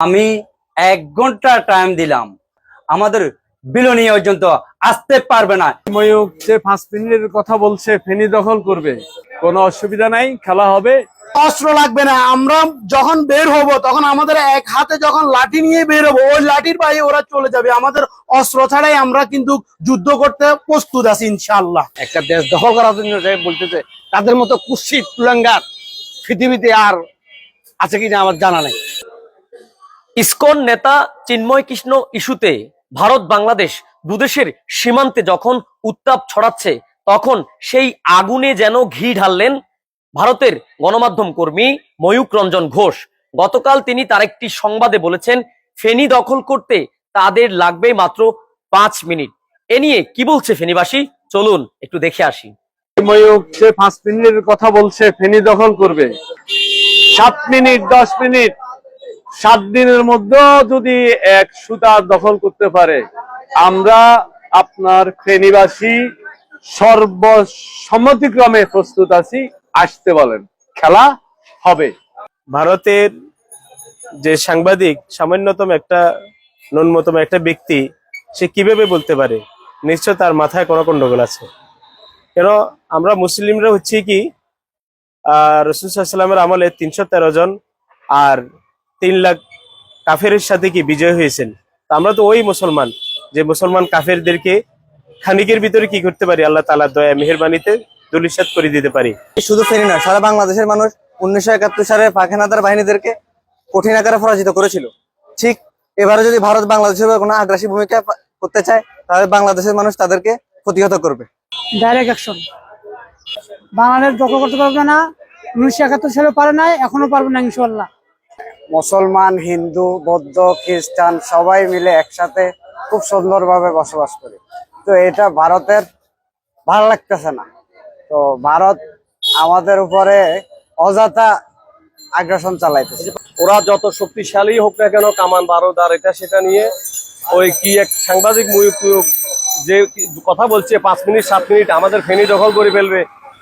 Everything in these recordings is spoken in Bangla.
আমি 1 ঘন্টা টাইম দিলাম, আমাদের বিলনীয় পর্যন্ত আসতে পারবে না। ময়ূক যে 5 মিনিটের কথা বলছে, ফেনী দখল করবে, কোনো অসুবিধা নাই, খেলা হবে। অস্ত্র লাগবে না। আমরা যখন বের হব তখন আমাদের এক হাতে যখন লাঠি নিয়ে বের হবো, ওই লাঠির বাইরে ওরা চলে যাবে। আমাদের অস্ত্র ছাড়াই আমরা কিন্তু যুদ্ধ করতে প্রস্তুত আছি ইনশাআল্লাহ। একটা দেশ দখল করার জন্য বলতেছে, তাদের মতো কুৎসিত কুলাঙ্গার পৃথিবীতে আর আছে কিনা আমার জানা নেই। ইসকন নেতা চিন্ময় কৃষ্ণ ইস্যুতে ভারত বাংলাদেশ দুদেশের সীমান্তে যখন উত্তাপ ছড়াচ্ছে, তখন সেই আগুনে যেন ঘি ঢাললেন ভারতের গণমাধ্যম কর্মী ময়ূক রঞ্জন ঘোষ। গতকাল তিনি তার একটি সংবাদে বলেছেন, ফেনী দখল করতে তাদের লাগবে মাত্র 5 মিনিট। এ নিয়ে কি বলছে ফেনীবাসী, চলুন একটু দেখে আসি। ময়ূক যে 5 মিনিটের কথা বলছে, ফেনী দখল করবে। 7 মিনিট 10 মিনিট 7 দিনের মধ্যে যদি এক সুতা দখল করতে পারে, আমরা আপনার ফেনীবাসী সর্বসম্মতিক্রমে প্রস্তুত আছি। আসতে বলেন, খেলা হবে। ভারতের যে সাংবাদিক, সামান্যতম একটা ন্যূনতম একটা ব্যক্তি, সে কিভাবে বলতে পারে? নিশ্চয় তার মাথায় কোনো গন্ডগোল আছে। কেন আমরা মুসলিমরা হচ্ছে কি রাসূল সাল্লাল্লাহু আলাইহি ওয়াসাল্লামের আমলে 313 জন আর 3 লাখ কাফেরের সাথে কি বিজয় হয়েছেন। তা আমরা তো ওই মুসলমান, যে মুসলমান কাফেরদেরকে খানিকের ভিতরে কি করতে পারি, আল্লাহ তাআলার দয়া মেহেরবানিতে ধূলিসাৎ করে দিতে পারি। শুধু ফেনী নয়, সারা বাংলাদেশের মানুষ 1971 সালে পাক হানাদার বাহিনীদেরকে কঠিন আকারে পরাজিত করেছিল। ঠিক এবারে যদি ভারত বাংলাদেশের কোনো আগ্রাসী ভূমিকা করতে চায়, তাহলে বাংলাদেশের মানুষ তাদেরকে প্রতিহত করবে। Direct action. বাংলাদেশ দখল করতে পারবে না, 1971 সালে পারে নাই, এখনো পারবে না ইনশাআল্লাহ। মুসলমান, হিন্দু, বৌদ্ধ, খ্রিস্টান সবাই মিলে একসাথে খুব সুন্দরভাবে বসবাস করি। তো এটা ভারতের ভালো লাগতেছে না। তো ভারত আমাদের উপরে অযথা আগ্রাসন চালাইতেছে। ওরা যত শক্তিশালী হোক না কেন, কামান বারুদ আর এটা সেটা নিয়ে ওই কি এক সাংবাদিক ময়ূক যে কথা বলছে 5 মিনিট 7 মিনিট আমাদের ফেনী দখল করে ফেলবে,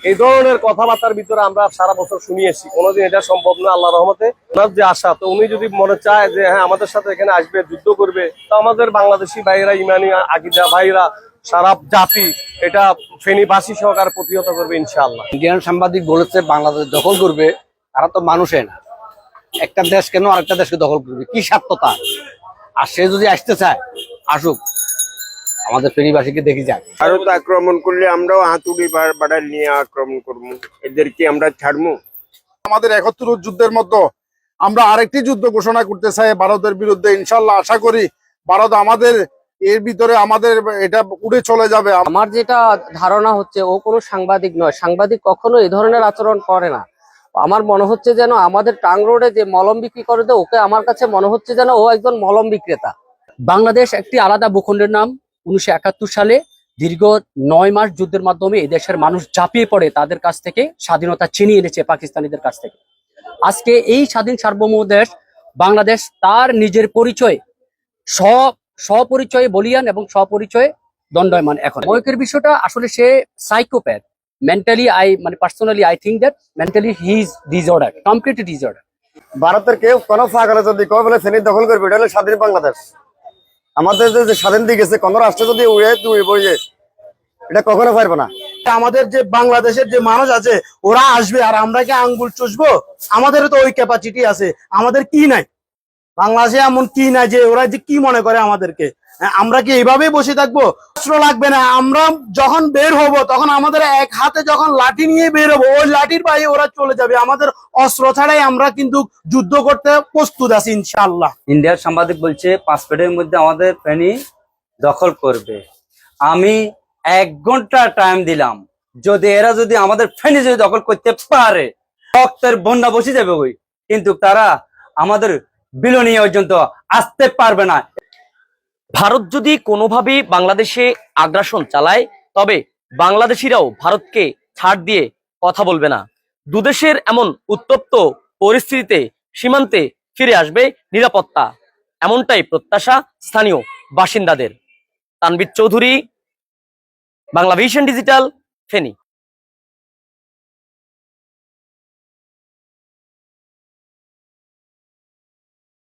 এই ধরনের কথাবার্তার ভিতরে আমরা সারা বছর শুনে এসেছি। কোনোদিন এটা সম্ভব না। আল্লাহ রহমতে ওনার যে আশা, তো উনি যদি মনে চায় যে হ্যাঁ আমাদের সাথে এখানে আসবে, যুদ্ধ করবে, তো আমাদের বাংলাদেশি ভাইরা, ইমানি আকিদা ভাইরা, সারা জাতি এটা ফেনীবাসী সহকারে প্রতিহত করবে ইনশাআল্লাহ। ইন্ডিয়ান সাংবাদিক বলেছে বাংলাদেশ দখল করবে, তারা তো মানুষে না। একটা দেশ কেন আরেকটা দেশকে দখল করবে, কি স্বার্থ তার? আর সে যদি আসতে চায় আসুক, আমাদের ফেনীবাসীকে দেখি যায়। ভারত আক্রমণ করলে আমরাও হাতুড়ি বাড়াল নিয়ে আক্রমণ করবো, এদেরকে আমরা ছাড়বো। আমাদের 71 যুদ্ধের মধ্যে আমরা আরেকটি যুদ্ধ ঘোষণা করতে চাই ভারতের বিরুদ্ধে। ইনশাল্লাহ আশা করি ভারত আমাদের এর ভিতরে আমাদের এটা উড়ে চলে যাবে। আমার যেটা ধারণা হচ্ছে, ও কোনো সাংবাদিক নয়। সাংবাদিক কখনো এই ধরনের আচরণ করে না। আমার মনে হচ্ছে যেন আমাদের টাং রোডে যে মলম বিক্রি করে দেয়, ওকে আমার কাছে মনে হচ্ছে যেন ও একজন মলম বিক্রেতা। বাংলাদেশ একটি আলাদা ভূখণ্ডের নাম। 1971 সালে দীর্ঘ 9 মাস যুদ্ধের মাধ্যমে এই দেশের মানুষ ঝাঁপিয়ে পড়ে তাদের কাছ থেকে স্বাধীনতা ছিনিয়ে এনেছে পাকিস্তানিদের কাছ থেকে। আজকে এই স্বাধীন সার্বভৌম দেশ বাংলাদেশ তার নিজের পরিচয় স্বপরিচয়ে বলিয়ান এবং স্বপরিচয়ে দণ্ডায়মান। এখন ময়ূকের বিষয়টা আসলে সে psychopath. Mentally personally I think that mentally he is disorder, completely disorder. ভারতের কেউ কোনো ফাঁকলে যদি কবে বলে ফেনী দখল করবে, এটা হলো স্বাধীন বাংলাদেশ। আমাদের যে স্বাধীন দিকে গেছে, কোন রাষ্ট্র যদি উড়ে বইয়ে, এটা কখনো পারবো না। আমাদের যে বাংলাদেশের যে মানুষ আছে ওরা আসবে, আর আমরা কি আঙ্গুল চুষবো? আমাদের তো ওই ক্যাপাসিটি আছে, আমাদের কি নাই? বাংলাদেশে এমন কি নাই যে ওরা যে কি মনে করে আমাদেরকে? আমরা কি এইভাবেই বসে থাকবো? অস্ত্র লাগবে না। আমরা যখন বের হব তখন আমাদের এক হাতে যখন লাঠি নিয়ে বের হবো, ওই লাঠির বাইরে ওরা চলে যাবে। আমাদের অস্ত্র ছাড়াই আমরা কিন্তু যুদ্ধ করতে প্রস্তুত আছি ইনশাআল্লাহ। ইন্ডিয়ার সাংবাদিক বলছে 5 মিনিটের মধ্যে আমাদের ফেনী দখল করবে। আমি 1 ঘন্টা টাইম দিলাম, এরা যদি আমাদের ফেনী যদি দখল করতে পারে, রক্তের বন্যা বসে যাবে ওই। কিন্তু তারা আমাদের বিলনীয় পর্যন্ত আসতে পারবে না। ভারত যদি কোনোভাবে বাংলাদেশে আগ্রাসন চালায়, তবে বাংলাদেশিরাও ভারতকে ছাড় দিয়ে কথা বলবে না। দুদেশের এমন উত্তপ্ত পরিস্থিতিতে সীমান্তে ফিরে আসবে নিরাপত্তা, এমনটাই প্রত্যাশা স্থানীয় বাসিন্দাদের। Tanvir Chowdhury, Bangla vision digital, Feni.